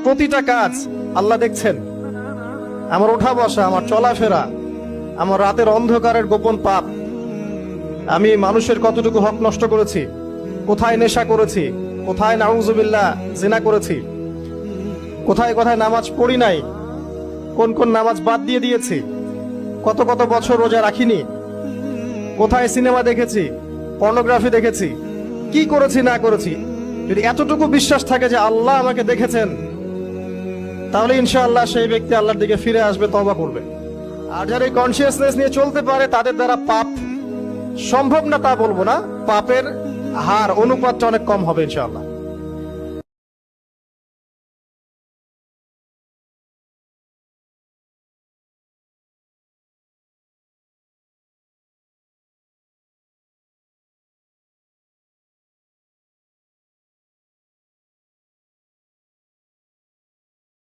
প্রতিটা কাজ আল্লাহ দেখছেন। আমার ওঠা বসা, আমার চলাফেরা, আমার রাতের অন্ধকারের গোপন পাপ, আমি মানুষের কতটুকু হক নষ্ট করেছি, কোথায় নেশা করেছি, কোথায় নাউজুবিল্লাহ জিনা করেছি, কোথায় কোথায় নামাজ পড়ি নাই, কোন কোন নামাজ বাদ দিয়ে দিয়েছি, কত কত বছর রোজা রাখিনি, কোথায় সিনেমা দেখেছি, পর্নোগ্রাফি দেখেছি, কি করেছি না করেছি। যদি এতটুকু বিশ্বাস থাকে যে আল্লাহ আমাকে দেখেছেন, তাহলে ইনশাআল্লাহ সেই ব্যক্তি আল্লাহর দিকে ফিরে আসবে, তওবা করবে। আর যারা এই কনসিয়াসনেস নিয়ে চলতে পারে, তাদের দ্বারা পাপ সম্ভব না তা বলবো না, পাপের হার অনুপাতটা অনেক কম হবে ইনশাআল্লাহ।